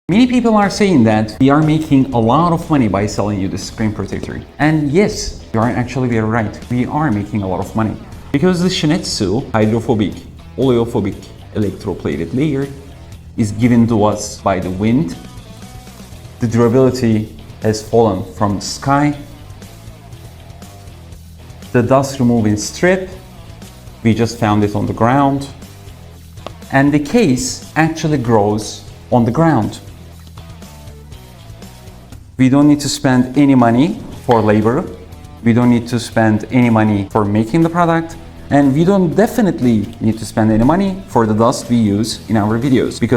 Many people are saying that we are making a lot of money by selling you the screen protector. And yes, you are actually very right. We are making a lot of money. Because the Shinetsu hydrophobic, oleophobic electroplated layer is given to us by the wind. The durability has fallen from the sky. The dust removing strip, we just found it on the ground. And the case actually grows on the ground. We don't need to spend any money for labor. We don't need to spend any money for making the product. And we don't definitely need to spend any money for the dust we use in our videos. Because